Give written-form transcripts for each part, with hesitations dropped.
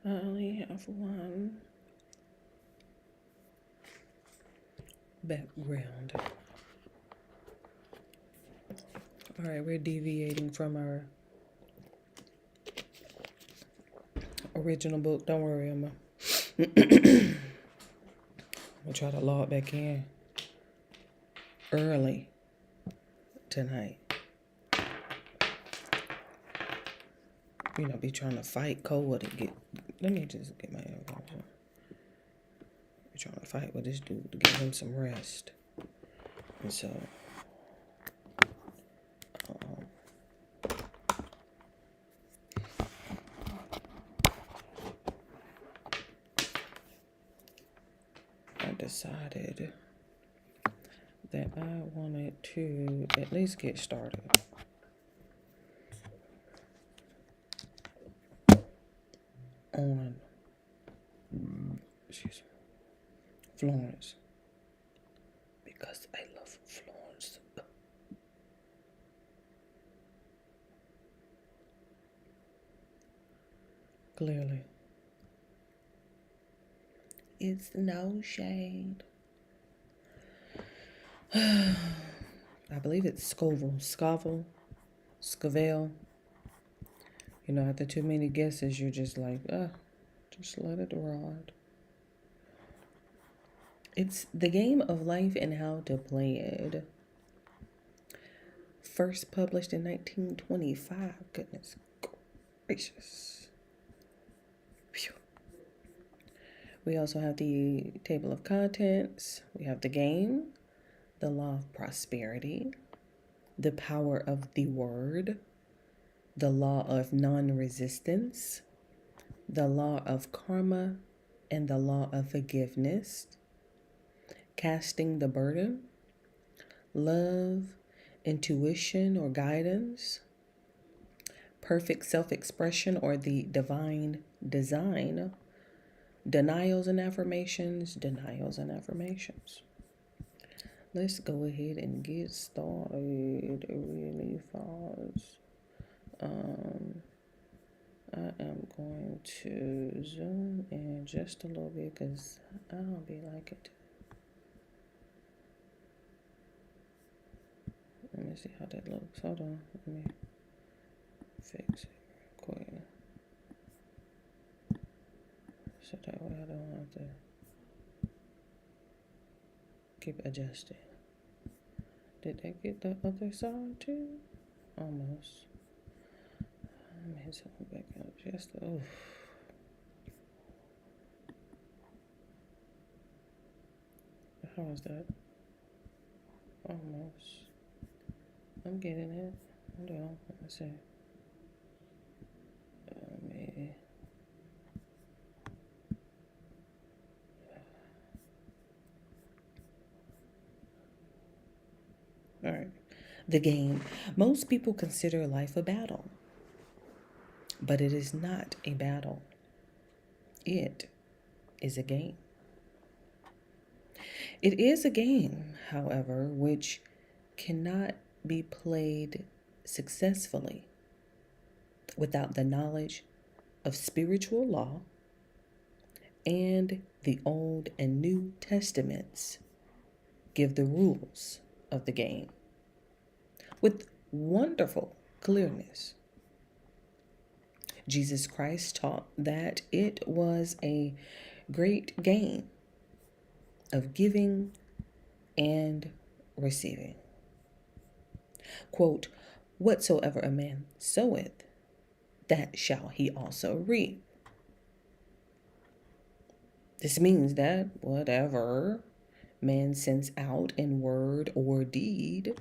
I only have one background. All right, we're deviating from our original book. Don't worry, I'm gonna try to log back in early tonight. Be trying to fight cold to get. Let me just get my information. Be trying to fight with this dude to give him some rest, and so I decided that I wanted to at least get started on excuse me, Florence, because I love Florence. Clearly, it's no shade. I believe it's Scoville. After too many guesses, you're just like, just let it ride. It's The Game of Life and How to Play It. First published in 1925. Goodness gracious. Phew. We also have the table of contents. We have the game, the law of prosperity, the power of the word, the law of non-resistance, the law of karma, and the law of forgiveness, casting the burden, love, intuition or guidance, perfect self-expression or the divine design, denials and affirmations. Let's go ahead and get started really fast. I am going to zoom in just a little bit because I don't be like it. Let me see how that looks. Hold on. Let me fix it quick. So that way I don't have to keep adjusting. Did that get the other side too? Almost. Let me zoom back up just How is that? Almost. I'm getting it. Hold on. Let me see. All right. The game. Most people consider life a battle, but it is not a battle. It is a game. It is a game, however, which cannot be played successfully without the knowledge of spiritual law and the Old and New Testaments give the rules of the game with wonderful clearness. Jesus Christ taught that it was a great game of giving and receiving. Quote, whatsoever a man soweth, that shall he also reap. This means that whatever man sends out in word or deed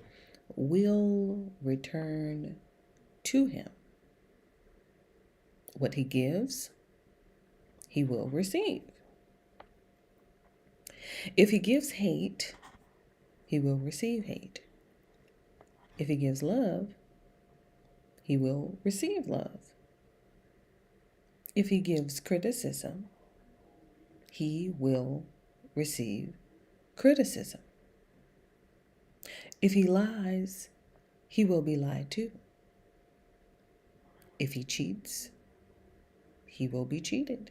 will return to him. What he gives, he will receive. If he gives hate, he will receive hate. If he gives love, he will receive love. If he gives criticism, he will receive criticism. If he lies, he will be lied to. If he cheats, he will be cheated.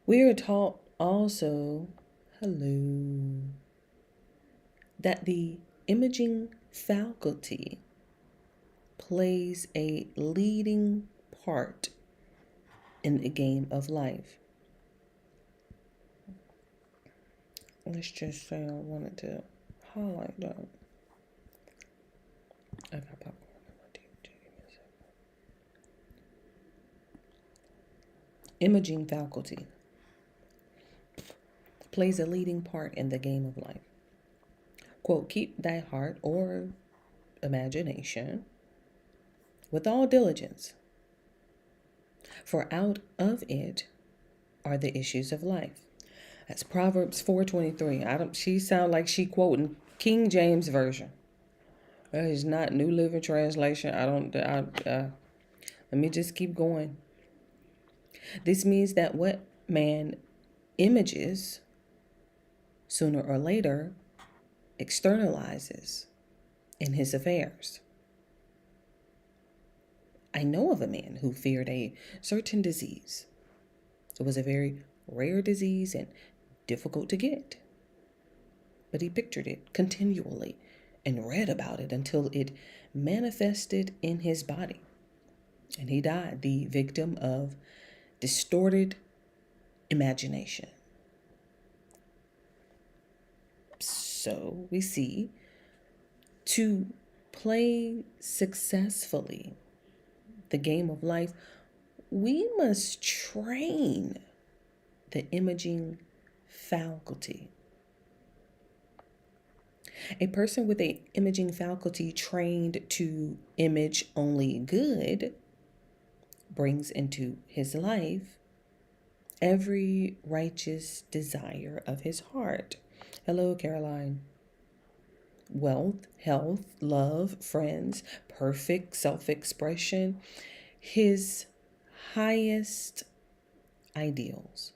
We are taught also, hello, that the imaging faculty plays a leading part in the game of life. Let's just say I wanted to highlight that. I got popcorn in my TV. Imaging faculty plays a leading part in the game of life. Quote, keep thy heart or imagination with all diligence, for out of it are the issues of life. That's Proverbs 4:23. She sound like she quoting King James Version. That is not New Living Translation. Let me just keep going. This means that what man images sooner or later externalizes in his affairs. I know of a man who feared a certain disease. It was a very rare disease and difficult to get. But he pictured it continually and read about it until it manifested in his body. And he died, the victim of distorted imagination. So we see, to play successfully the game of life, we must train the imaging faculty. A person with an imaging faculty trained to image only good brings into his life every righteous desire of his heart. Hello, Caroline. Wealth, health, love, friends, perfect self-expression, his highest ideals.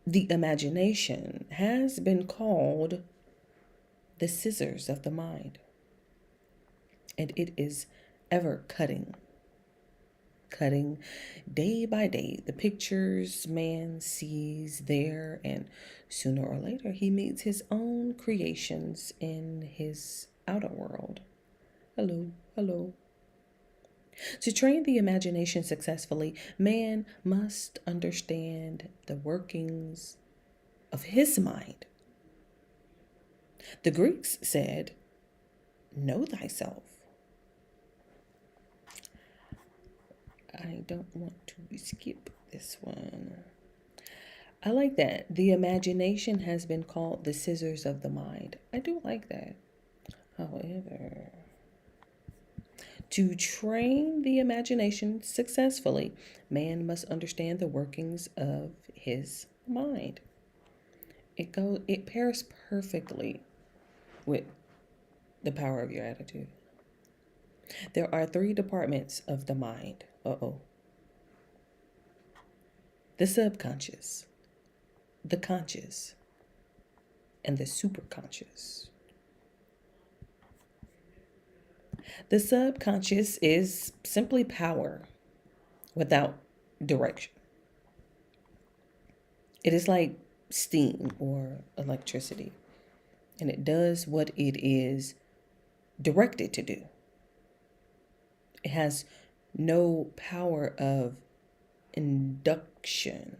The imagination has been called the scissors of the mind, and it is ever cutting day by day the pictures man sees there, and sooner or later he meets his own creations in his outer world. Hello. To train the imagination successfully, man must understand the workings of his mind. The Greeks said, know thyself. I don't want to skip this one. I like that. The imagination has been called the scissors of the mind. I do like that. However, to train the imagination successfully, man must understand the workings of his mind. It pairs perfectly with the power of your attitude. There are 3 departments of the mind. The subconscious, the conscious, and the superconscious. The subconscious is simply power without direction. It is like steam or electricity, and it does what it is directed to do. It has no power of induction.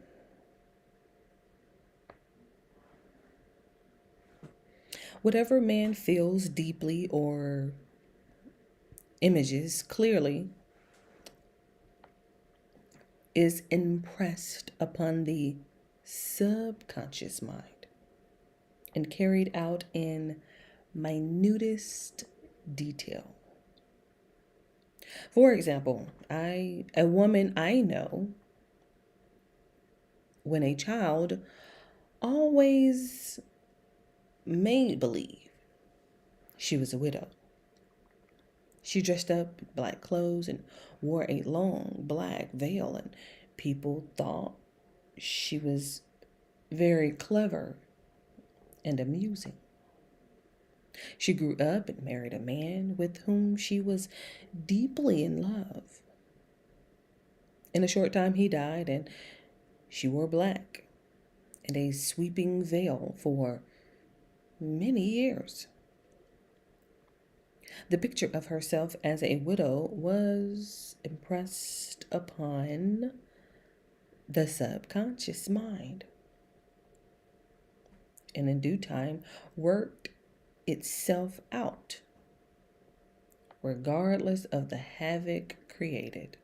Whatever man feels deeply or images clearly is impressed upon the subconscious mind and carried out in minutest detail. For example, a woman I know, when a child, always made believe she was a widow. She dressed up in black clothes and wore a long black veil, and people thought she was very clever and amusing. She grew up and married a man with whom she was deeply in love. In a short time, he died, and she wore black and a sweeping veil for many years. The picture of herself as a widow was impressed upon the subconscious mind, and in due time worked itself out, regardless of the havoc created.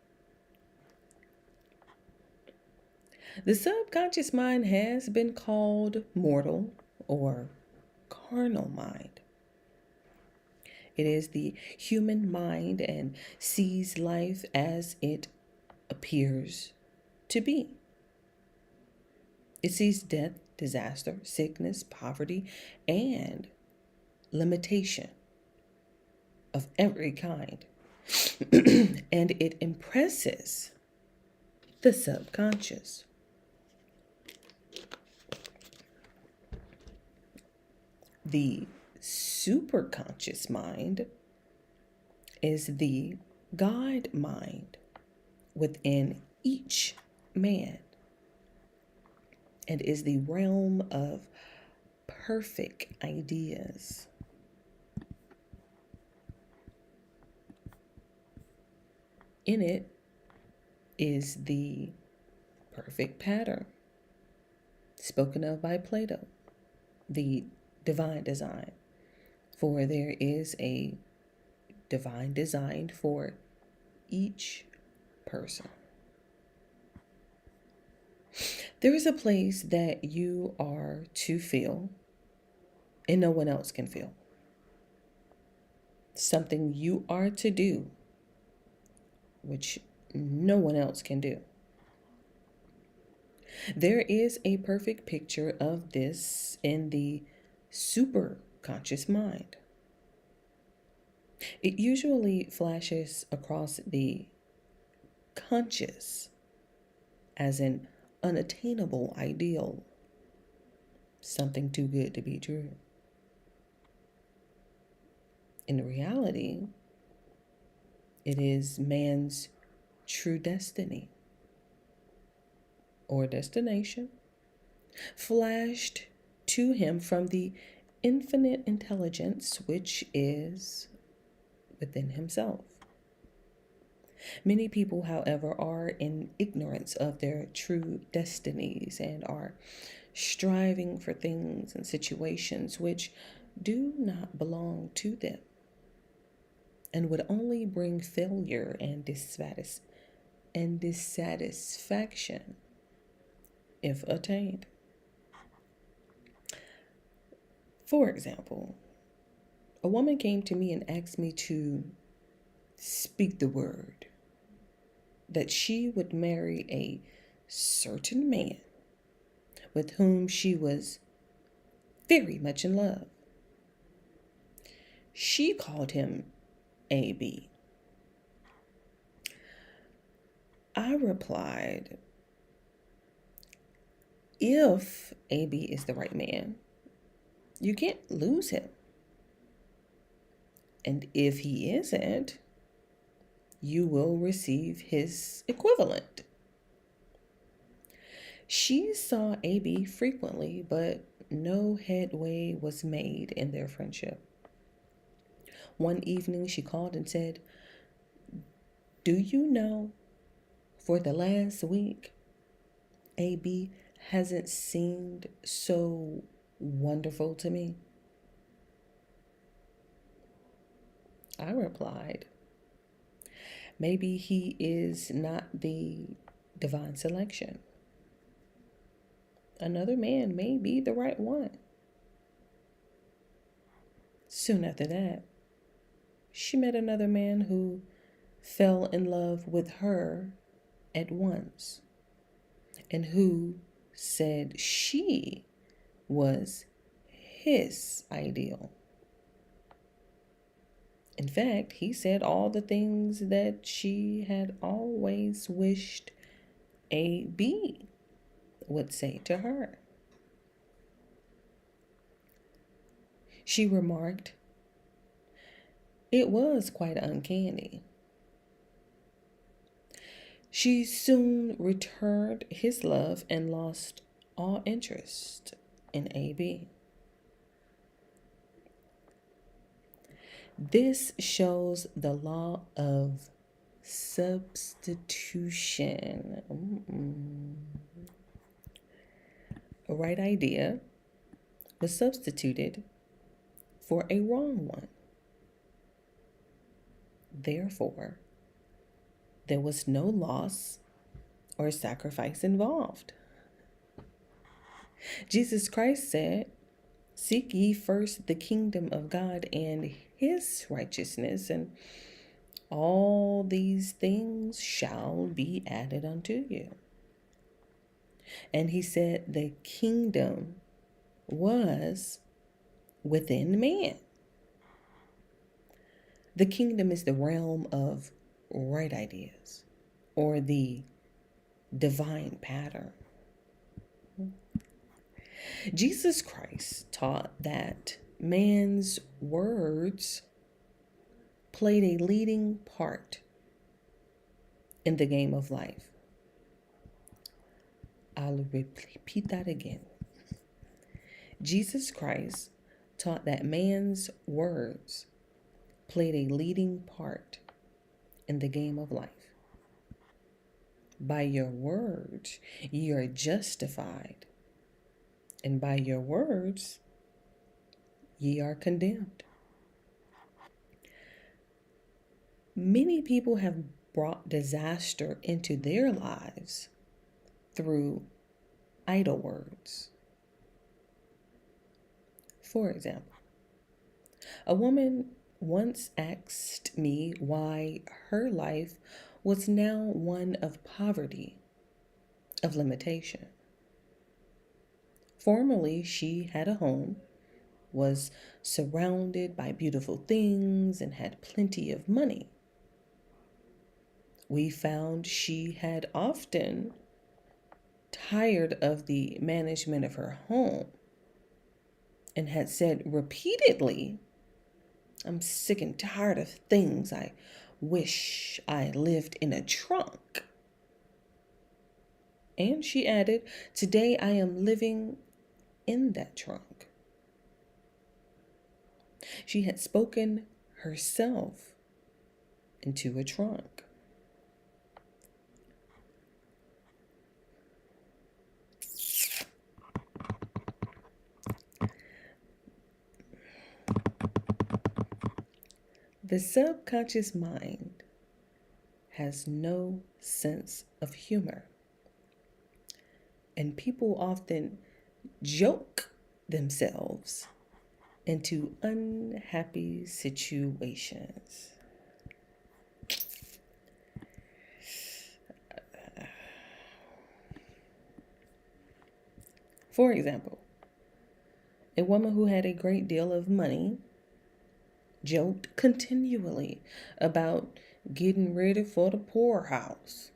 The subconscious mind has been called mortal or carnal mind. It is the human mind and sees life as it appears to be. It sees death, disaster, sickness, poverty, and limitation of every kind. And it impresses the subconscious. The superconscious mind is the God mind within each man and is the realm of perfect ideas. In it is the perfect pattern spoken of by Plato, the divine design. For there is a divine design for each person. There is a place that you are to feel and no one else can feel. Something you are to do, which no one else can do. There is a perfect picture of this in the superconscious mind. It usually flashes across the conscious as an unattainable ideal, something too good to be true. In reality, it is man's true destiny or destination, flashed to him from the infinite intelligence which is within himself. Many people, however, are in ignorance of their true destinies and are striving for things and situations which do not belong to them and would only bring failure and dissatisfaction if attained. For example, a woman came to me and asked me to speak the word that she would marry a certain man with whom she was very much in love. She called him AB. I replied, if AB is the right man, you can't lose him. And if he isn't, you will receive his equivalent. She saw AB frequently, but no headway was made in their friendship. One evening she called and said, "Do you know, for the last week, AB hasn't seemed so wonderful to me?" I replied, "Maybe he is not the divine selection. Another man may be the right one." Soon after that, she met another man who fell in love with her at once and who said she was his ideal. In fact, he said all the things that she had always wished AB would say to her. She remarked It was quite uncanny. She soon returned his love and lost all interest in AB. This shows the law of substitution. A right idea was substituted for a wrong one. Therefore, there was no loss or sacrifice involved. Jesus Christ said, "Seek ye first the kingdom of God and his righteousness, and all these things shall be added unto you." And he said the kingdom was within man. The kingdom is the realm of right ideas or the divine pattern. Jesus Christ taught that man's words played a leading part in the game of life. I'll repeat that again. Jesus Christ taught that man's words played a leading part in the game of life. By your words, ye are justified, and by your words, ye are condemned. Many people have brought disaster into their lives through idle words. For example, a woman once asked me why her life was now one of poverty, of limitation. Formerly, she had a home, was surrounded by beautiful things, and had plenty of money. We found she had often tired of the management of her home and had said repeatedly, "I'm sick and tired of things. I wish I lived in a trunk." And she added, "Today I am living in that trunk." She had spoken herself into a trunk. The subconscious mind has no sense of humor, and people often joke themselves into unhappy situations. For example, a woman who had a great deal of money joked continually about getting ready for the poorhouse.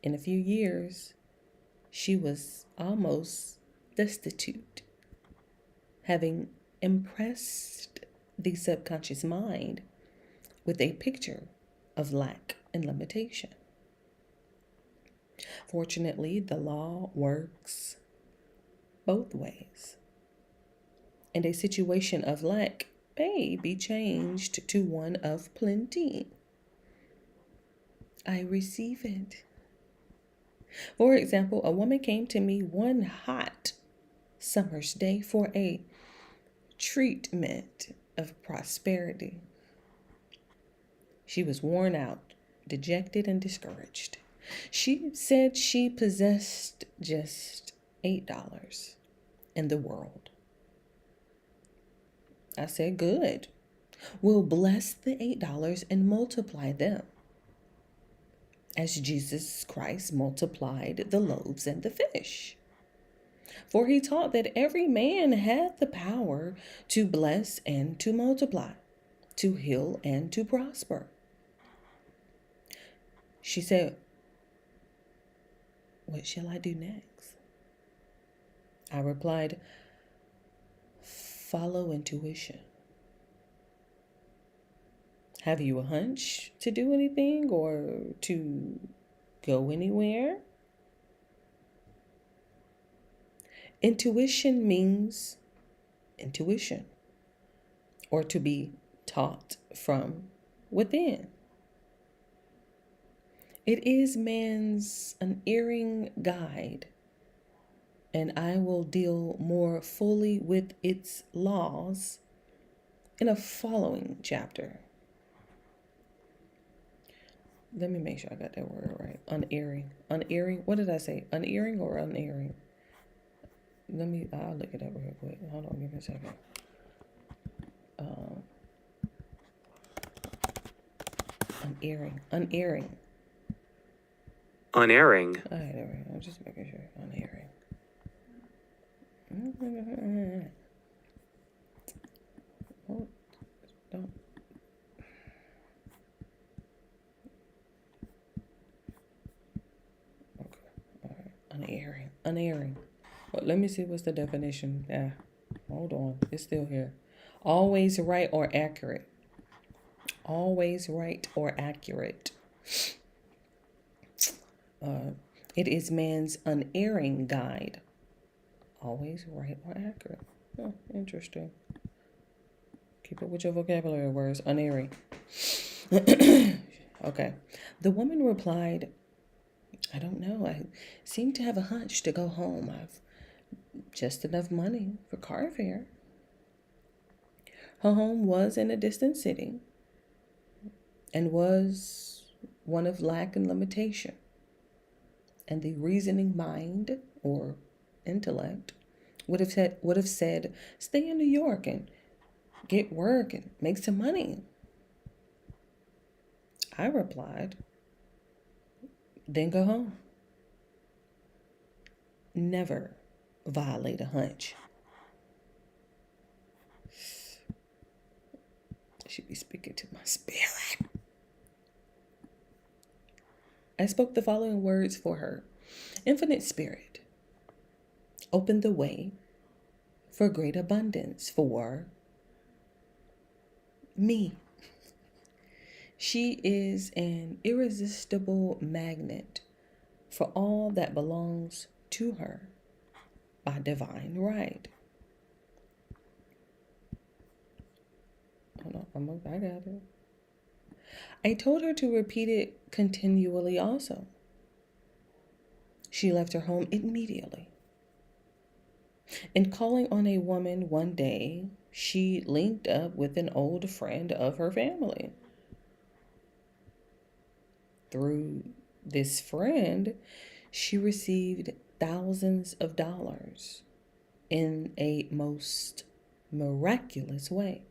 In a few years, she was almost destitute, having impressed the subconscious mind with a picture of lack and limitation. Fortunately, the law works both ways, and a situation of lack may be changed to one of plenty. I receive it. For example, a woman came to me one hot summer's day for a treatment of prosperity. She was worn out, dejected, and discouraged. She said she possessed just $8 in the world. I said, "Good. We'll bless the $8 and multiply them, as Jesus Christ multiplied the loaves and the fish. For he taught that every man had the power to bless and to multiply, to heal and to prosper." She said, "What shall I do next?" I replied, "Follow intuition. Have you a hunch to do anything or to go anywhere? Intuition means intuition, or to be taught from within. It is man's unerring guide, and I will deal more fully with its laws in a following chapter. Let me make sure I got that word right. Unerring. Unerring. What did I say? Unerring or unerring? I'll look it up real quick. Hold on, give me a second. Unerring. Unerring. Unerring. All right, there we go. I'm just making sure. Unerring. Oh, don't. Okay. All right. Unerring. Unerring. Well, let me see what's the definition. Hold on. It's still here. Always right or accurate. Always right or accurate. It is man's unerring guide. Always right or accurate. Oh, interesting. Keep it with your vocabulary words. Unerring. Okay. The woman replied, I don't know. I seem to have a hunch to go home. I've just enough money for car fare. Her home was in a distant city and was one of lack and limitation. And the reasoning mind or intellect would have said, stay in New York and get work and make some money. I replied, then go home. Never violate a hunch. I should be speaking to my spirit. I spoke the following words for her. Infinite Spirit, open the way for great abundance for me. She is an irresistible magnet for all that belongs to her by divine right. Hold on, I got it. I told her to repeat it continually also. She left her home immediately. In calling on a woman one day, she linked up with an old friend of her family. Through this friend, she received thousands of dollars in a most miraculous way.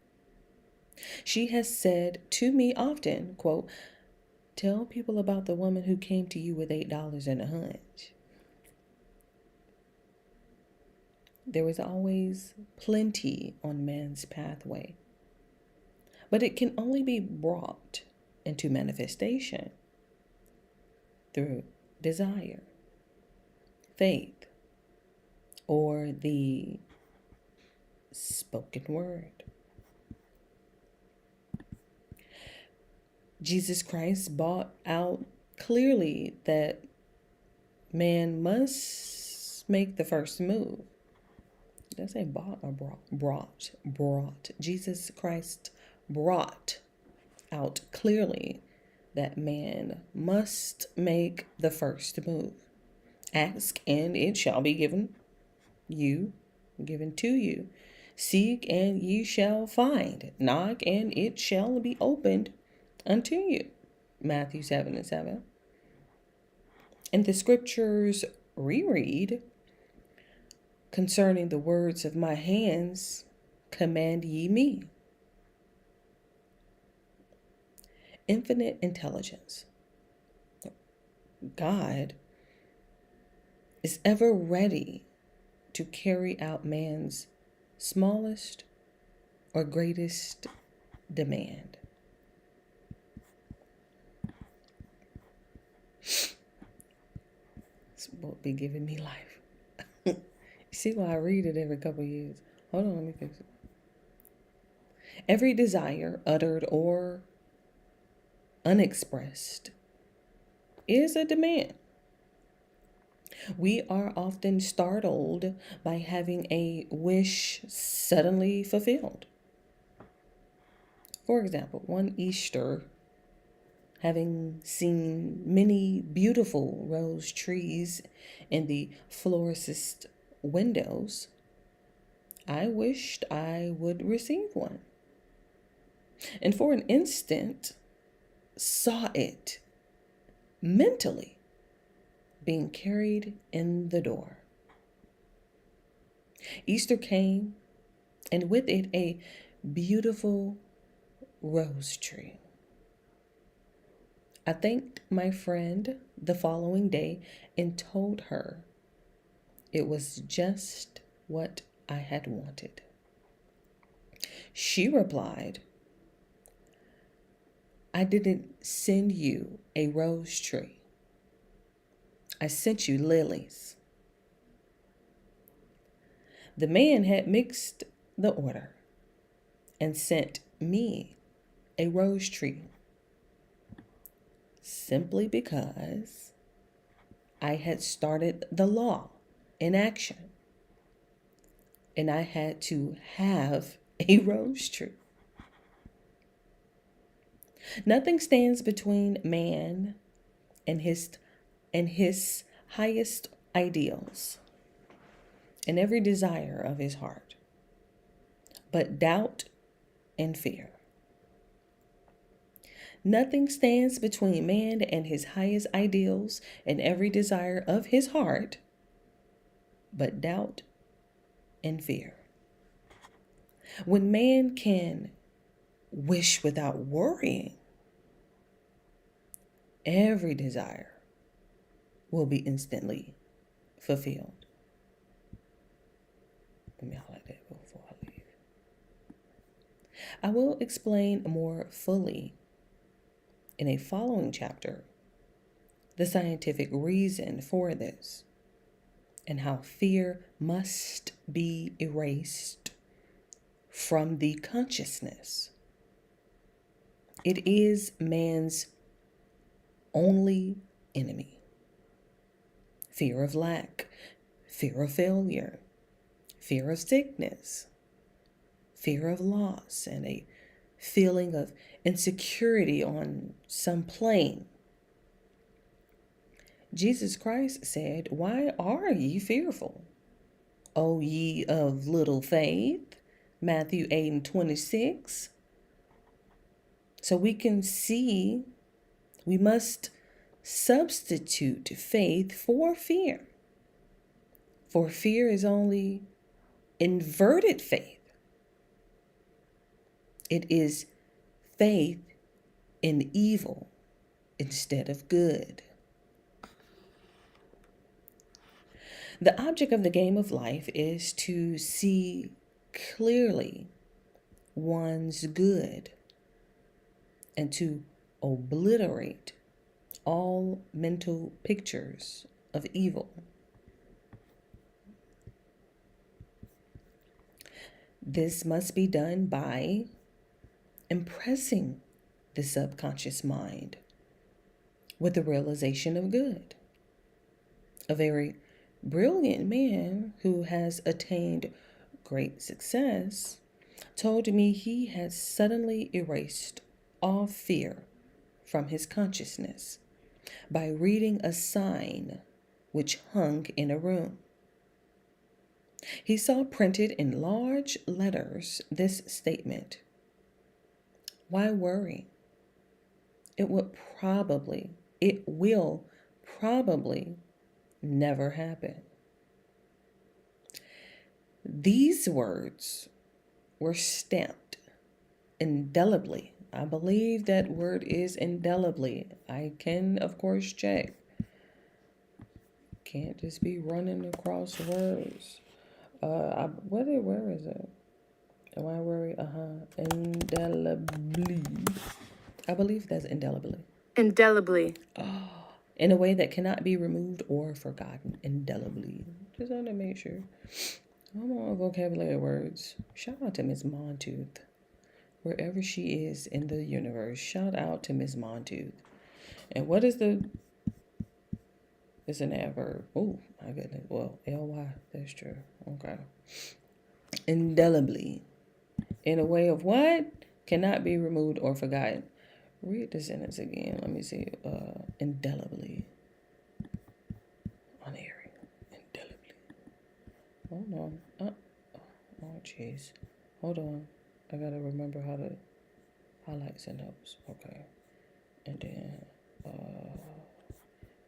She has said to me often, quote, tell people about the woman who came to you with $8 and a hunch. There is always plenty on man's pathway, but it can only be brought into manifestation through desire, faith, or the spoken word. Jesus Christ brought out clearly that man must make the first move. Did I say bought or brought? Brought. Jesus Christ brought out clearly that man must make the first move. Ask and it shall be given to you. Seek and ye shall find. Knock and it shall be opened unto you. Matthew 7:7. And the scriptures reread, concerning the words of my hands, command ye me. Infinite intelligence. God is ever ready to carry out man's smallest or greatest demand. This will be giving me life. You see why I read it every couple of years. Hold on, let me fix it. Every desire uttered or unexpressed is a demand. We are often startled by having a wish suddenly fulfilled. For example, one Easter, having seen many beautiful rose trees in the florist's windows, I wished I would receive one. And for an instant, saw it mentally being carried in the door. Easter came, and with it, a beautiful rose tree. I thanked my friend the following day and told her it was just what I had wanted. She replied, I didn't send you a rose tree. I sent you lilies. The man had mixed the order and sent me a rose tree simply because I had started the law in action and I had to have a rose tree. Nothing stands between man and his highest ideals and every desire of his heart, but doubt and fear. Nothing stands between man and his highest ideals and every desire of his heart, but doubt and fear. When man can wish without worrying, every desire will be instantly fulfilled. Let me highlight that before I leave. I will explain more fully in a following chapter the scientific reason for this and how fear must be erased from the consciousness. It is man's only enemy. Fear of lack, fear of failure, fear of sickness, fear of loss, and a feeling of insecurity on some plane. Jesus Christ said, why are ye fearful, O ye of little faith? Matthew 8:26. So we can see we must substitute faith for fear. For fear is only inverted faith. It is faith in evil instead of good. The object of the game of life is to see clearly one's good and to obliterate all mental pictures of evil. This must be done by impressing the subconscious mind with the realization of good. A very brilliant man who has attained great success told me he had suddenly erased all fear from his consciousness by reading a sign which hung in a room. He saw printed in large letters this statement: why worry? It will probably never happen. These words were stamped indelibly. I believe that word is indelibly. I can, of course, check. Can't just be running across words. Where is it? Why worry? Indelibly. I believe that's indelibly. Indelibly. In a way that cannot be removed or forgotten. Indelibly. Just want to make sure. I'm on vocabulary words. Shout out to Miss Montooth. wherever she is in the universe. Shout out to Miss Montooth. And what is the... It's an adverb. Oh, my goodness. Well, L-Y. That's true. Okay. Indelibly. In a way of what? Cannot be removed or forgotten. Read the sentence again. Let me see. Indelibly. Unerring. Indelibly. Hold on. Oh, jeez. Hold on. I gotta remember how to highlight and notes. Okay. And then,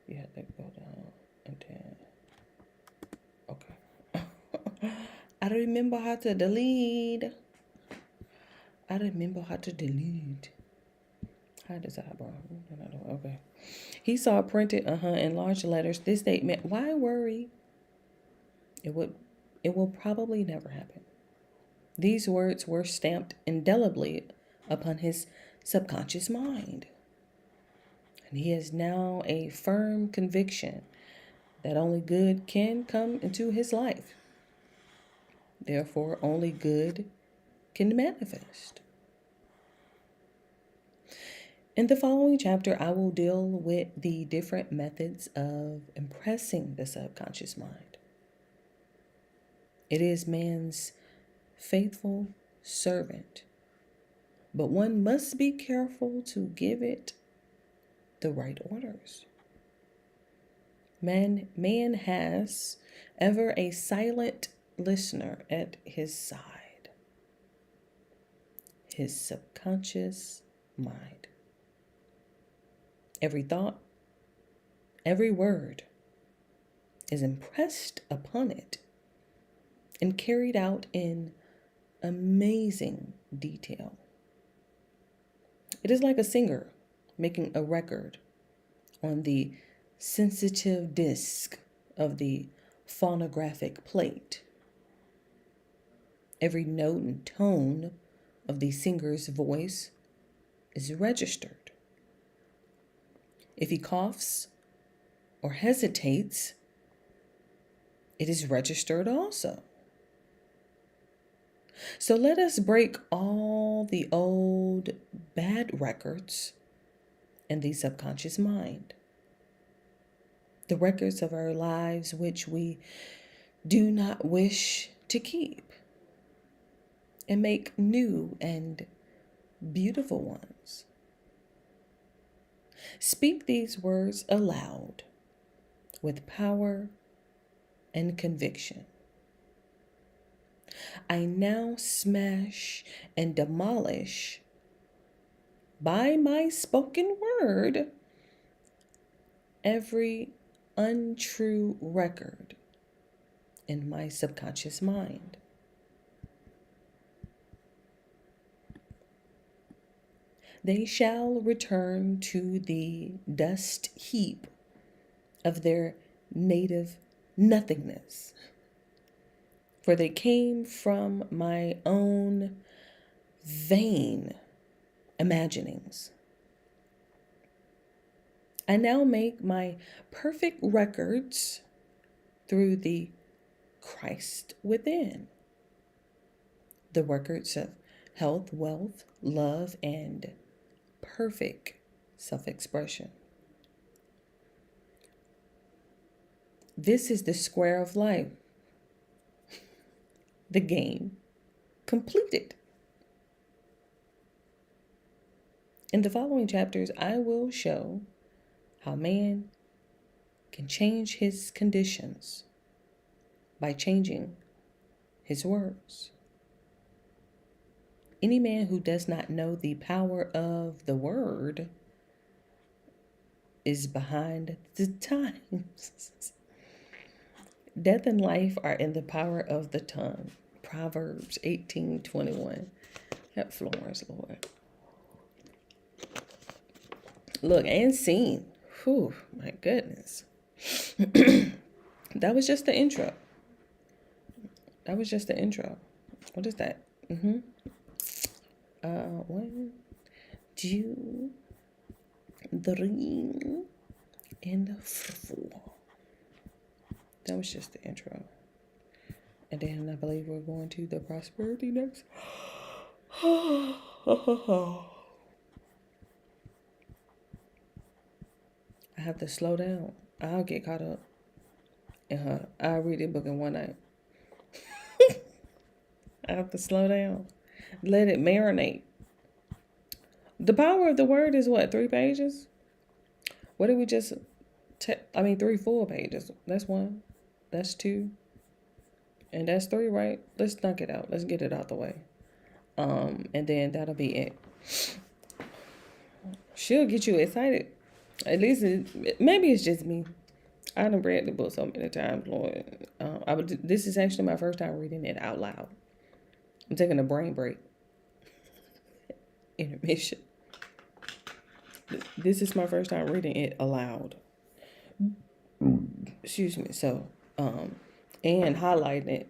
you have to go down. And then, okay. I remember how to delete. Hide his eyebrow. Okay. He saw printed, in large letters, this statement. Why worry? It will probably never happen. These words were stamped indelibly upon his subconscious mind. And he has now a firm conviction that only good can come into his life. Therefore, only good can manifest. In the following chapter, I will deal with the different methods of impressing the subconscious mind. It is man's faithful servant, but one must be careful to give it the right orders. Man has ever a silent listener at his side, his subconscious mind. Every thought, every word is impressed upon it and carried out in amazing detail. It is like a singer making a record on the sensitive disc of the phonographic plate. Every note and tone of the singer's voice is registered. If he coughs or hesitates, it is registered also. So let us break all the old bad records in the subconscious mind. The records of our lives which we do not wish to keep, and make new and beautiful ones. Speak these words aloud with power and conviction. I now smash and demolish by my spoken word every untrue record in my subconscious mind. They shall return to the dust heap of their native nothingness, for they came from my own vain imaginings. I now make my perfect records through the Christ within, the records of health, wealth, love, and perfect self-expression. This is the square of life, the game completed. In the following chapters, I will show how man can change his conditions by changing his words. Any man who does not know the power of the word is behind the times. Death and life are in the power of the tongue. Proverbs 18:21. Help Florence, Lord. Look, and seen. Whew, my goodness. That was just the intro. What is that? 1, 2, 3, and 4. That was just the intro. And then I believe we're going to the prosperity next. I have to slow down. I'll get caught up in her. I'll read the book in one night. I have to slow down. Let it marinate. The power of the word is what? 3 pages? What did we just... 3 full pages. That's 1. That's 2. And that's 3, right? Let's knock it out. Let's get it out the way. And then that'll be it. She'll get you excited. At least, maybe it's just me. I done read the book so many times, Lord. This is actually my first time reading it out loud. I'm taking a brain break. Intermission. This is my first time reading it aloud. Excuse me. So, and highlighting it,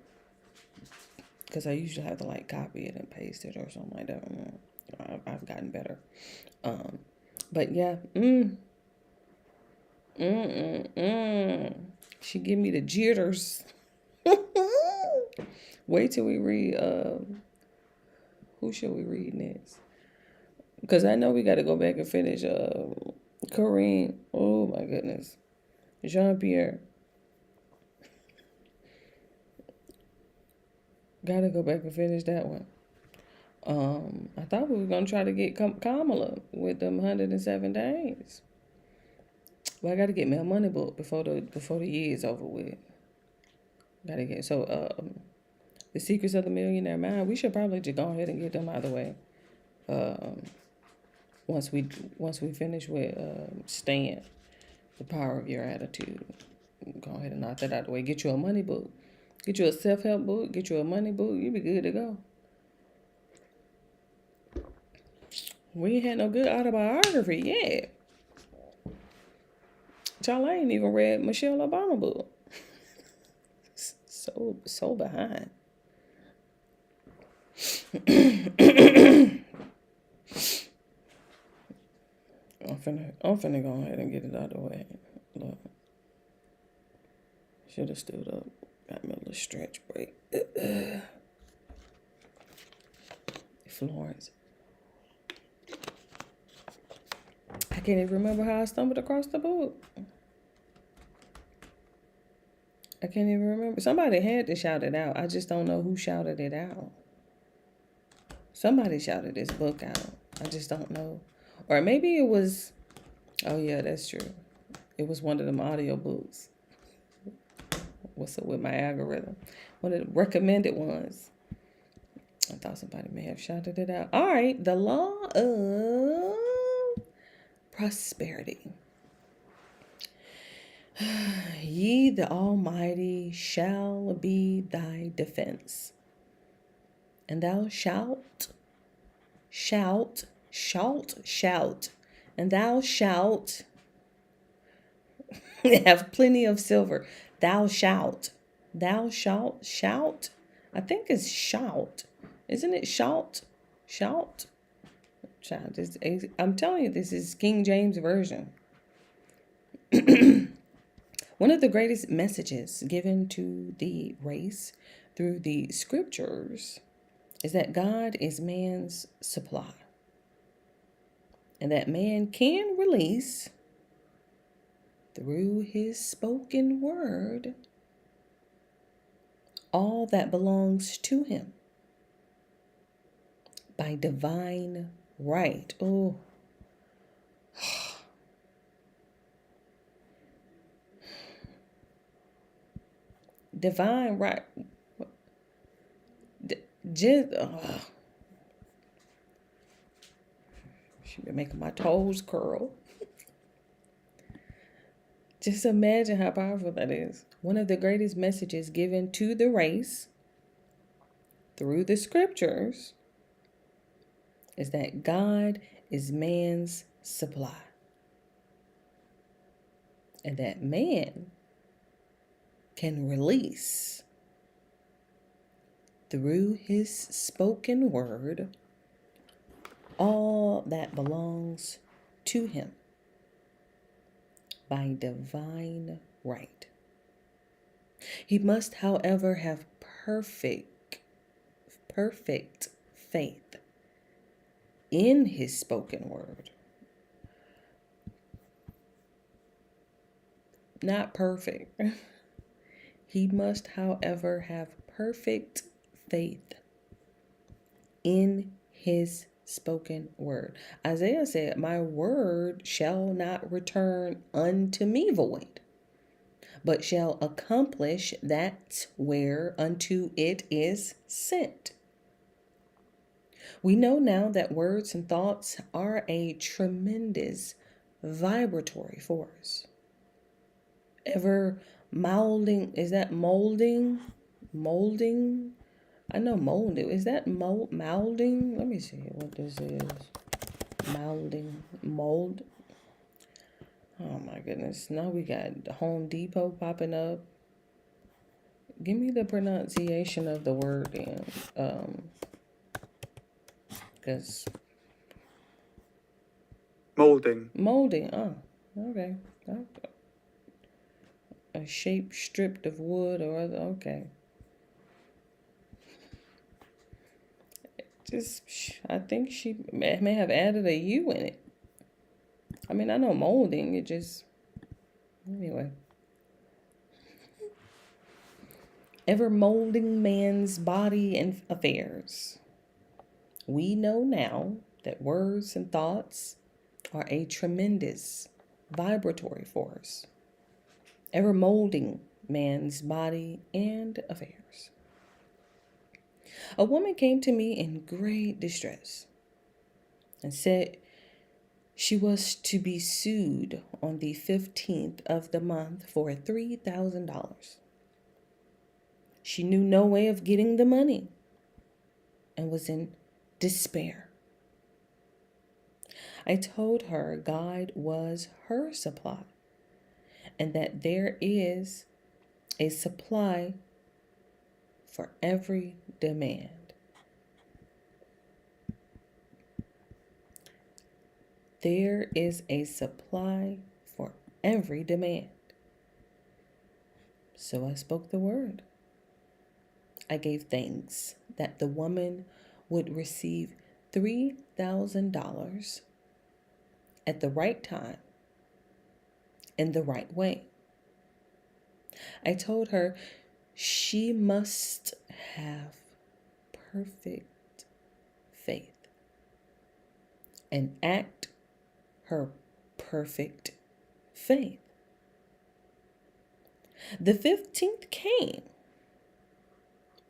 because I usually have to like copy it and paste it or something like that. I've gotten better. But yeah. She give me the jitters. Wait till we read. Who should we read next? Because I know we got to go back and finish Corinne. Oh my goodness. Jean-Pierre. Got to go back and finish that one. I thought we were going to try to get Kamala with them 107 days. Well, I got to get my money book before the year is over with. Got to get... So, The Secrets of the Millionaire Mind, we should probably just go ahead and get them out of the way. Once we finish with Stand, The Power of Your Attitude, go ahead and knock that out of the way. Get you a money book. Get you a self-help book. Get you a money book. You be good to go. We ain't had no good autobiography yet. Y'all ain't even read Michelle Obama book. So behind. I'm finna go ahead and get it out of the way. Look. Should have stood up. Got me a little stretch break. Florence. I can't even remember how I stumbled across the book. I can't even remember. Somebody had to shout it out. I just don't know who shouted it out. Somebody shouted this book out. I just don't know. Or maybe it was... Oh, yeah, that's true. It was one of them audio books. What's up with my algorithm? One of the recommended ones. I thought somebody may have shouted it out. All right. The law of prosperity. Ye, the Almighty, shall be thy defense. And thou shalt, and thou shalt have plenty of silver. Thou shalt, shout. I think it's shout. Isn't it shout? Shout. I'm telling you, this is King James Version. One of the greatest messages given to the race through the scriptures is that God is man's supply. And that man can release through his spoken word all that belongs to him by divine right. Oh, divine right. Just, she been making my toes curl. Just imagine how powerful that is. One of the greatest messages given to the race through the scriptures is that God is man's supply. And that man can release through his spoken word all that belongs to him by divine right. He must, however, have perfect faith in his spoken word. Not perfect. He must, however, have perfect faith in his spoken word. Isaiah said, "My word shall not return unto me void, but shall accomplish that whereunto it is sent." We know now that words and thoughts are a tremendous vibratory force. Ever molding, is that molding? Molding? I know molding. Is that molding? Let me see what this is. Molding. Mold. Oh my goodness. Now we got Home Depot popping up. Give me the pronunciation of the word then. Because Molding. molding. Oh, okay. A shape stripped of wood or other. Okay. I think she may have added a U in it. I mean, I know molding. Anyway. Ever molding man's body and affairs. We know now that words and thoughts are a tremendous vibratory force, ever molding man's body and affairs. A woman came to me in great distress and said she was to be sued on the 15th of the month for $3,000. She knew no way of getting the money and was in despair. I told her God was her supply and that there is a supply for every demand. There is a supply for every demand. So I spoke the word. I gave thanks that the woman would receive $3,000 at the right time, in the right way. I told her she must have perfect faith and act her perfect faith. The 15th came,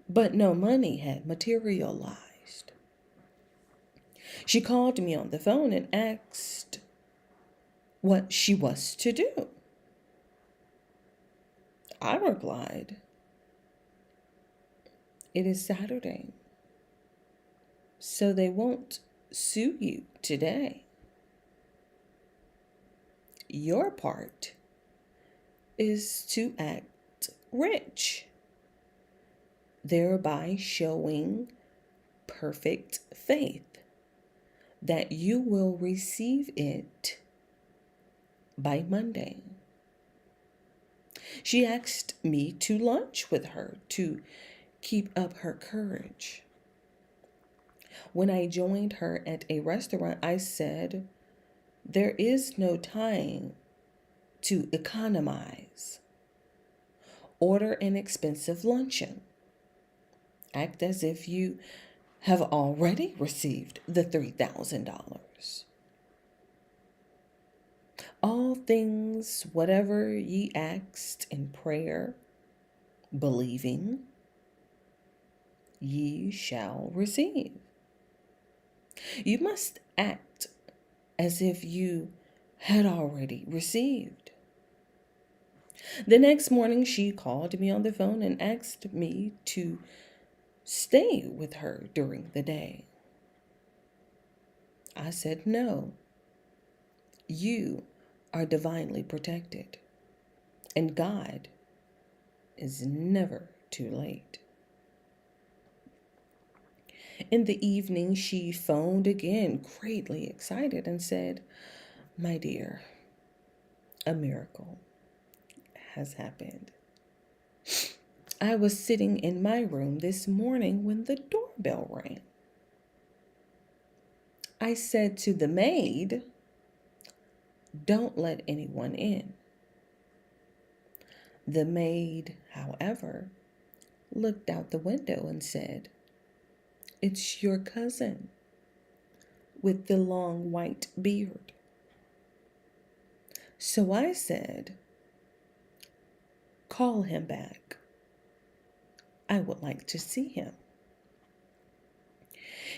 but no money had materialized. She called me on the phone and asked what she was to do. I replied, "It is Saturday, so they won't sue you today. Your part is to act rich, thereby showing perfect faith that you will receive it by Monday." She asked me to lunch with her to keep up her courage. When I joined her at a restaurant, I said, "There is no time to economize. Order an expensive luncheon. Act as if you have already received the $3,000. All things, whatever ye asked in prayer, believing, ye shall receive." You must act as if you had already received. The next morning, she called me on the phone and asked me to stay with her during the day. I said, "No, you are divinely protected, and God is never too late." In the evening, she phoned again, greatly excited, and said, "My dear, a miracle has happened. I was sitting in my room this morning when the doorbell rang. I said to the maid, "Don't let anyone in." The maid, however, looked out the window and said, "It's your cousin with the long white beard." So I said, "Call him back. I would like to see him."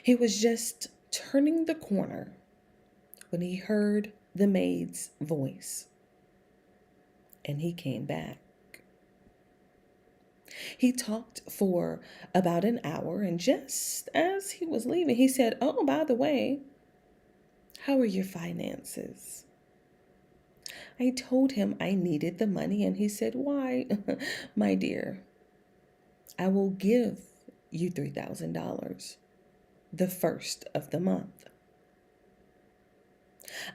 He was just turning the corner when he heard the maid's voice, and he came back. He talked for about an hour, and just as he was leaving, he said, "Oh, by the way, how are your finances?" I told him I needed the money, and he said, "Why, my dear, I will give you $3,000 the first of the month."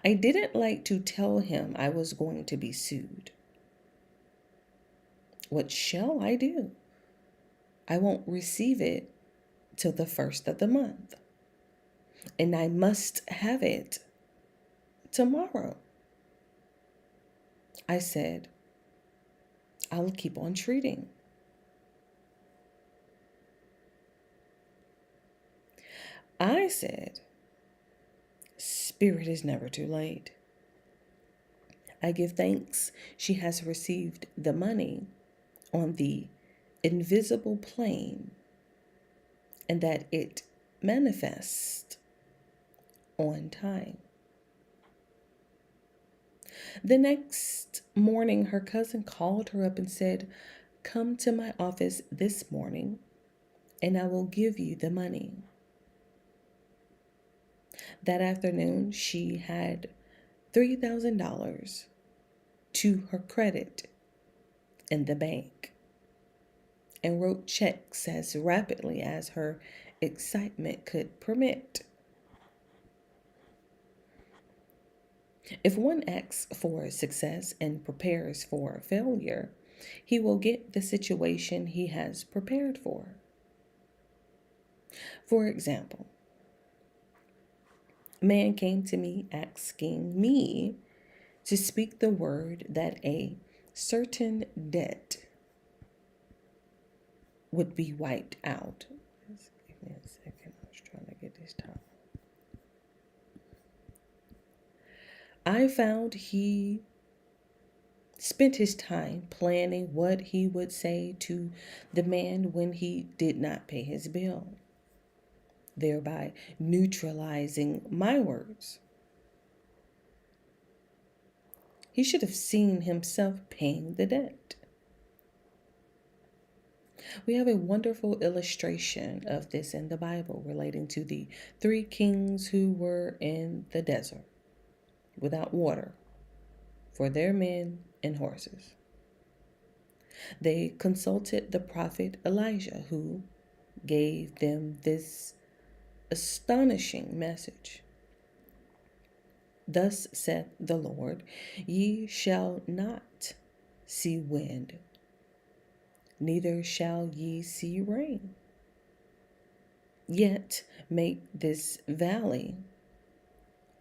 I didn't like to tell him I was going to be sued. What shall I do? I won't receive it till the first of the month, and I must have it tomorrow. I said, "I'll keep on treating." I said, "Spirit is never too late. I give thanks she has received the money on the invisible plane and that it manifests on time." The next morning, her cousin called her up and said, "Come to my office this morning and I will give you the money." That afternoon, she had $3,000 to her credit in the bank and wrote checks as rapidly as her excitement could permit. If one acts for success and prepares for failure, he will get the situation he has prepared for. For example, a man came to me asking me to speak the word that a certain debt would be wiped out. Just give me a second. I was trying to get this time. I found he spent his time planning what he would say to the man when he did not pay his bill, thereby neutralizing my words. He should have seen himself paying the debt. We have a wonderful illustration of this in the Bible relating to the three kings who were in the desert without water for their men and horses. They consulted the prophet Elijah, who gave them this astonishing message. "Thus saith the Lord, ye shall not see wind, neither shall ye see rain, yet make this valley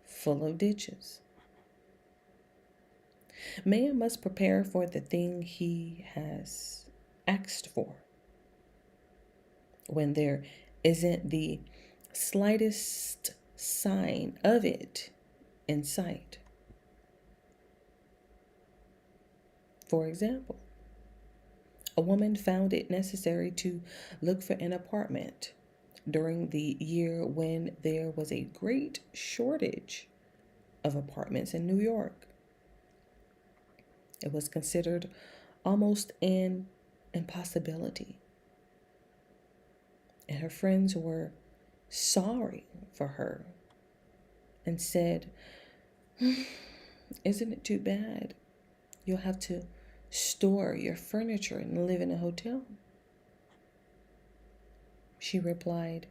full of ditches." Man must prepare for the thing he has asked for when there isn't the slightest sign of it in sight. For example, a woman found it necessary to look for an apartment during the year when there was a great shortage of apartments in New York. It was considered almost an impossibility. And her friends were sorry for her and said, "Isn't it too bad? You'll have to store your furniture and live in a hotel." She replied,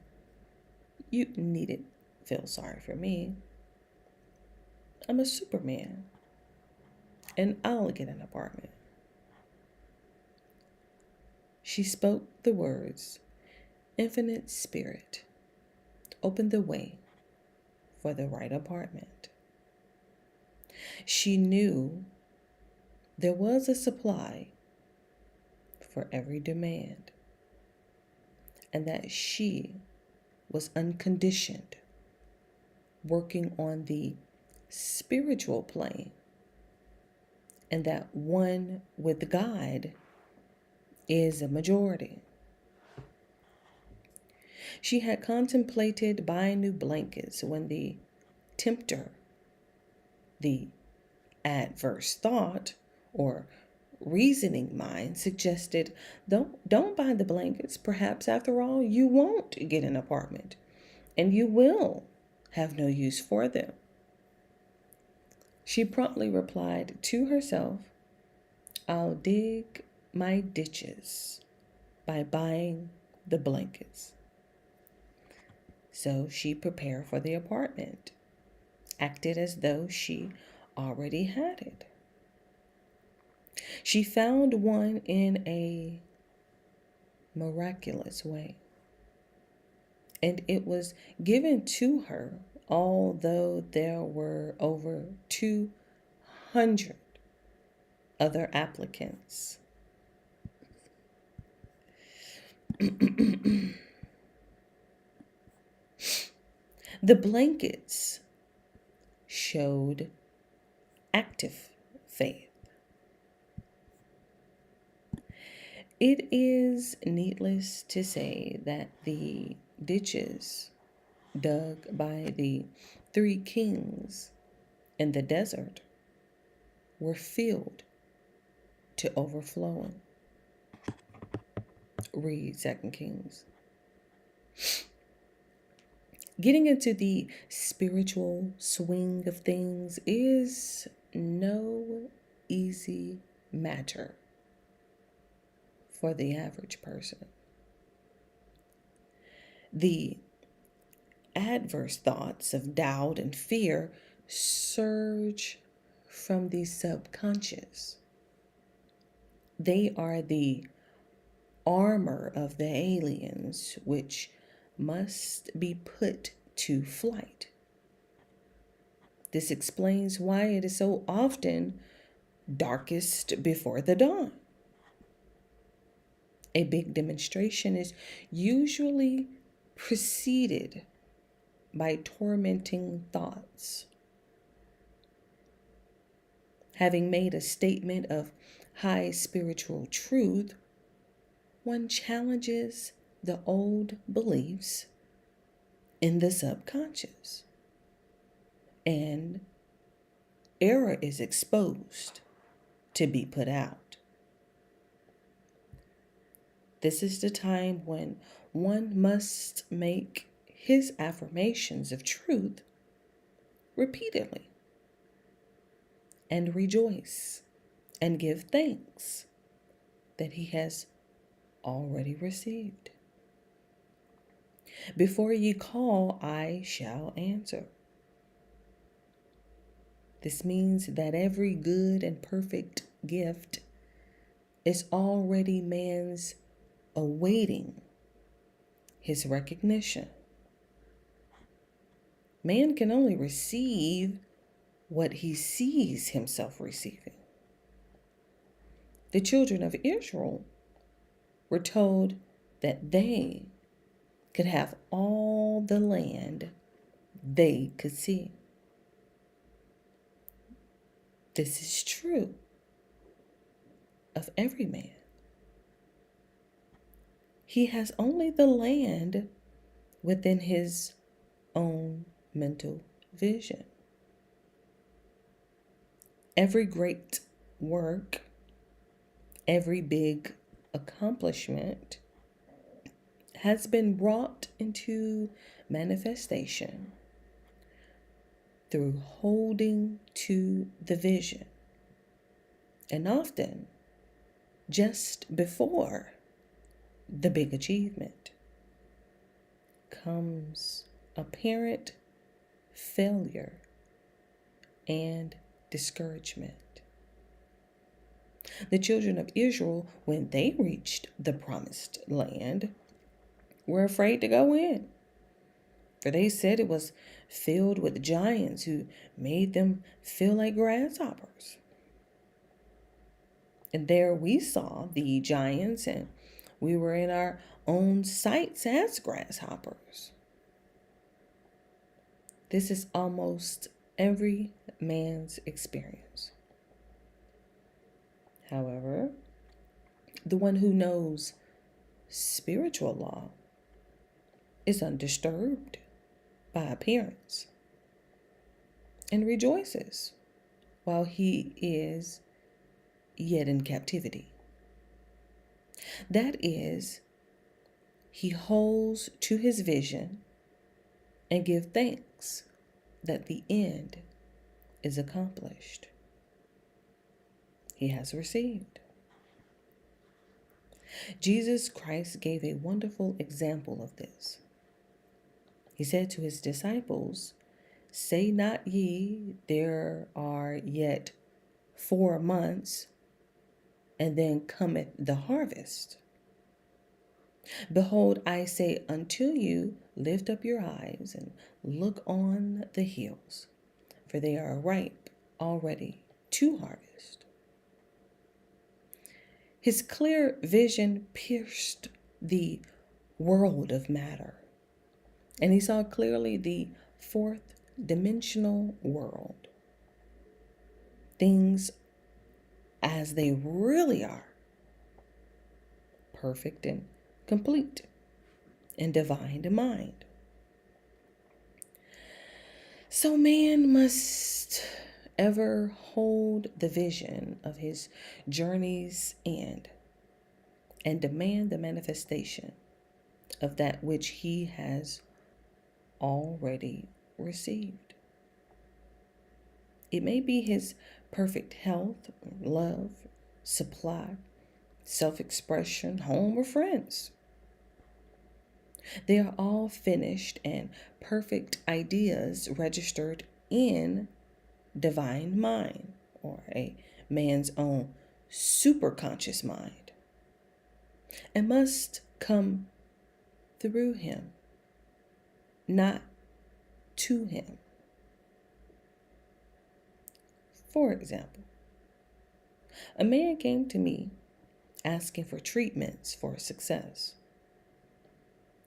"You needn't feel sorry for me. I'm a Superman, and I'll get an apartment." She spoke the words, "Infinite Spirit, open the way for the right apartment. She knew there was a supply for every demand, and that she was unconditioned, working on the spiritual plane, and that one with God is a majority. She had contemplated buying new blankets when the tempter, the adverse thought or reasoning mind, suggested, don't buy the blankets. Perhaps after all, you won't get an apartment and you will have no use for them. She promptly replied to herself, I'll dig my ditches by buying the blankets. So she prepared for the apartment, acted as though she already had it. She found one in a miraculous way, and it was given to her, although there were over 200 other applicants. The blankets showed active faith. It is needless to say that the ditches dug by the 3 kings in the desert were filled to overflowing. Read 2 Kings. Getting into the spiritual swing of things is no easy matter for the average person. The adverse thoughts of doubt and fear surge from the subconscious. They are the armor of the aliens, which must be put to flight. This explains why it is so often darkest before the dawn. A big demonstration is usually preceded by tormenting thoughts. Having made a statement of high spiritual truth, one challenges the old beliefs in the subconscious, and error is exposed to be put out. This is the time when one must make his affirmations of truth repeatedly and rejoice and give thanks that he has already received. Before ye call, I shall answer. This means that every good and perfect gift is already man's awaiting his recognition. Man can only receive what he sees himself receiving. The children of Israel were told that they could have all the land they could see. This is true of every man. He has only the land within his own mental vision. Every great work, every big accomplishment has been brought into manifestation through holding to the vision. And often, just before the big achievement comes apparent failure and discouragement. The children of Israel, when they reached the promised land, were afraid to go in, for they said it was filled with giants who made them feel like grasshoppers. And there we saw the giants, and we were in our own sights as grasshoppers. This is almost every man's experience. However, the one who knows spiritual law is undisturbed by appearance and rejoices while he is yet in captivity. That is, he holds to his vision and gives thanks that the end is accomplished. He has received. Jesus Christ gave a wonderful example of this. He said to his disciples, "Say not ye, there are yet 4 months, and then cometh the harvest. Behold, I say unto you, lift up your eyes and look on the hills, for they are ripe already to harvest." His clear vision pierced the world of matter, and he saw clearly the fourth dimensional world. Things as they really are, perfect and complete and divine to mind. So man must ever hold the vision of his journey's end and demand the manifestation of that which he has already received. It may be his perfect health, love, supply, self-expression, home, or friends. They are all finished and perfect ideas registered in divine mind, or a man's own superconscious mind, and must come through him, not to him. For example, a man came to me asking for treatments for success.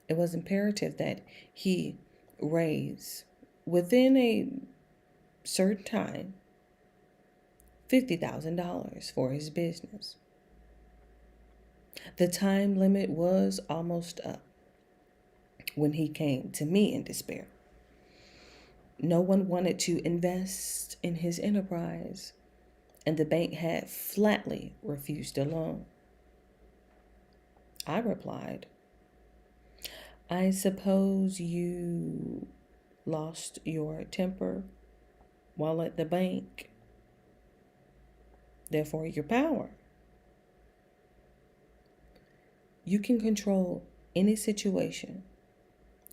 It was imperative that he raise, within a certain time, $50,000 for his business. The time limit was almost up when he came to me in despair. No one wanted to invest in his enterprise, and the bank had flatly refused a loan. I replied, "I suppose you lost your temper while at the bank, therefore your power. You can control any situation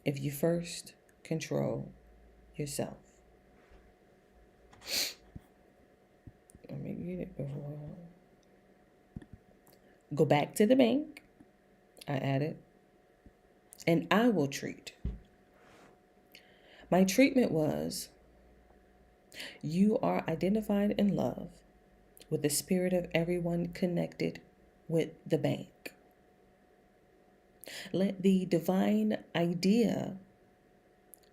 if you first control yourself." Let me get it before. "Go back to the bank," I added, "and I will treat." My treatment was, you are identified in love with the spirit of everyone connected with the bank. Let the divine idea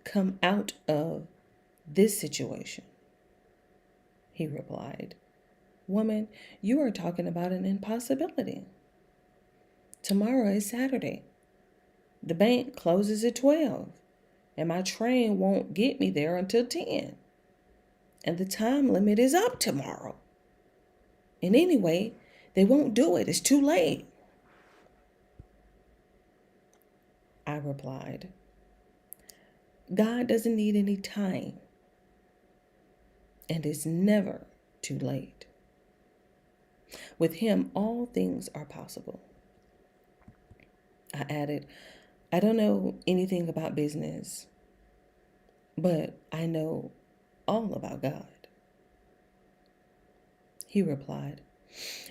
come out of this situation. He replied, "Woman, you are talking about an impossibility. Tomorrow is Saturday. The bank closes at 12, and my train won't get me there until 10. And the time limit is up tomorrow. And anyway, they won't do it. It's too late." I replied, God doesn't need any time, and it's never too late. With him, all things are possible. I added, I don't know anything about business, but I know all about God. He replied,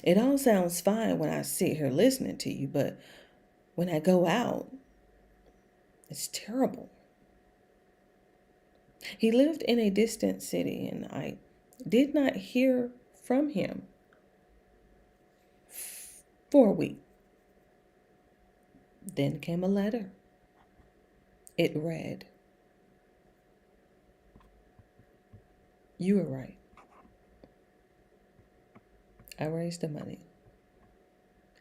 "It all sounds fine when I sit here listening to you, but when I go out, it's terrible." He lived in a distant city, and I did not hear from him for a week. Then came a letter. It read, "You were right. I raised the money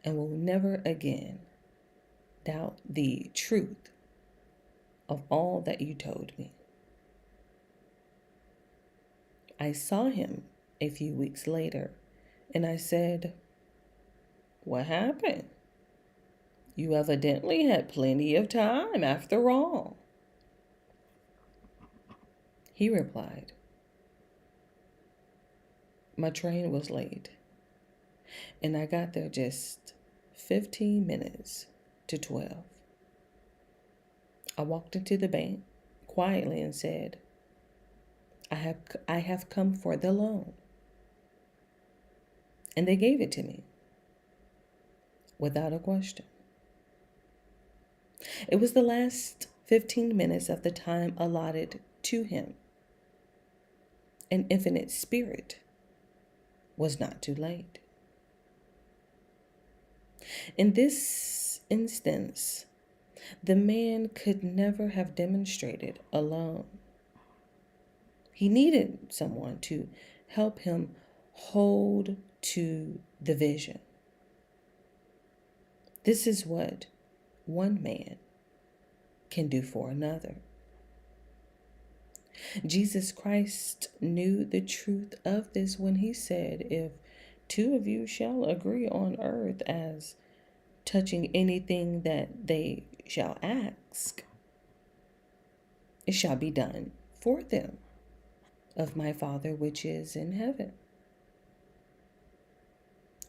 and will never again doubt the truth of all that you told me." I saw him a few weeks later, and I said, "What happened? You evidently had plenty of time after all." He replied, "My train was late, and I got there just 15 minutes to 12. I walked into the bank quietly and said, I have come for the loan." And they gave it to me without a question. It was the last 15 minutes of the time allotted to him. An infinite spirit was not too late. In this instance, the man could never have demonstrated alone. He needed someone to help him hold to the vision. This is what one man can do for another. Jesus Christ knew the truth of this when he said, "If two of you shall agree on earth as touching anything that they shall ask, it shall be done for them of my Father which is in heaven."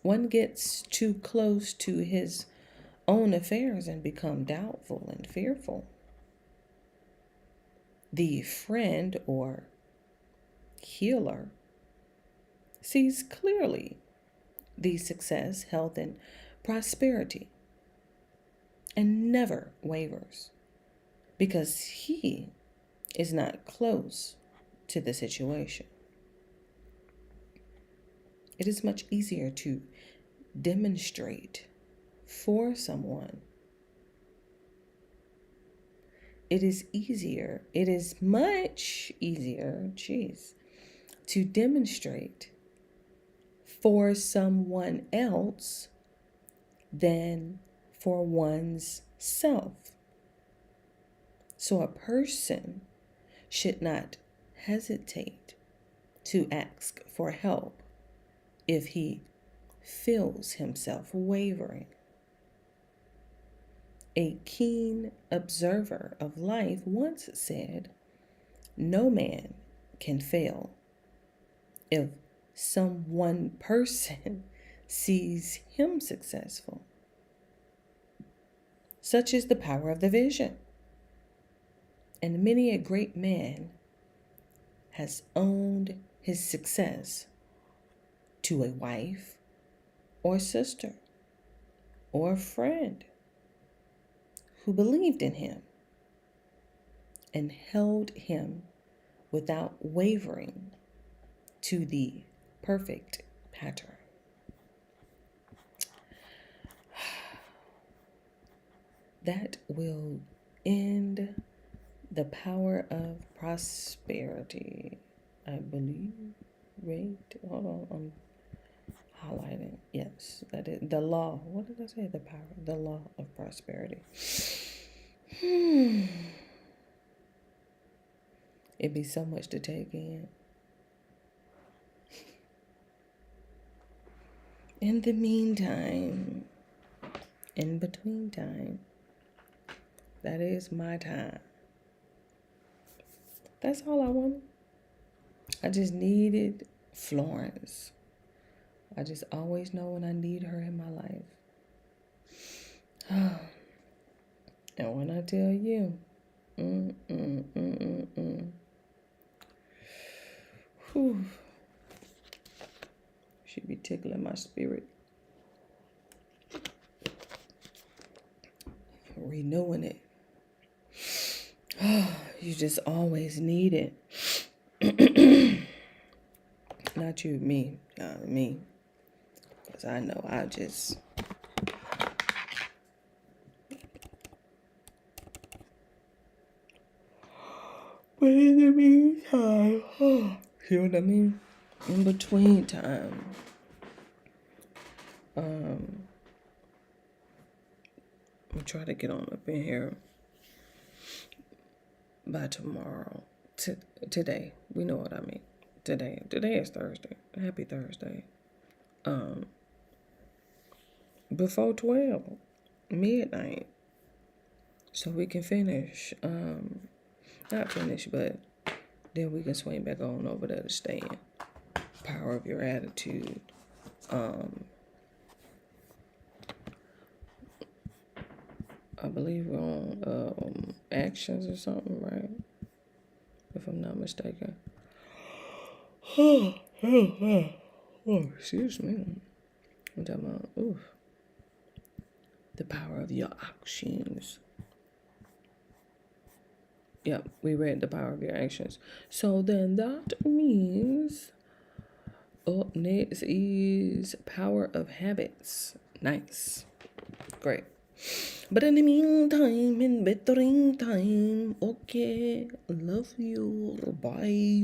One gets too close to his own affairs and become doubtful and fearful. The friend or healer sees clearly the success, health, and prosperity and never wavers because he is not close to the situation. It is much easier to demonstrate for someone. It is much easier, to demonstrate for someone else than for one's self. So a person should not hesitate to ask for help if he feels himself wavering. A keen observer of life once said, "No man can fail if some one person sees him successful." Such is the power of the vision. And many a great man has owned his success to a wife or sister or a friend who believed in him and held him without wavering to the perfect pattern. That will end the power of prosperity, I believe. Wait, hold on, I'm highlighting. Yes, that is the law. What did I say? The law of prosperity. It'd be so much to take in. In the meantime, in between time, that is my time. That's all I wanted. I just needed Florence. I just always know when I need her in my life. And when I tell you, whew, she be tickling my spirit, renewing it. You just always need it. Not you, me. Me. Because I know I just. But in the meantime, you know what I mean? In between time, I'm trying to get on up in here by tomorrow. Today, we know what I mean. Today is Thursday. Happy Thursday. Before 12 midnight, so we can finish. Not finish, but then we can swing back on over there to stand. Power of your attitude. I believe we're on actions or something, right? If I'm not mistaken. Oh, excuse me. I'm talking about, the power of your actions. Yep, we read the power of your actions. So then that means up next is power of habits. Nice. Great. But in the meantime, in between time, okay, love you. Bye.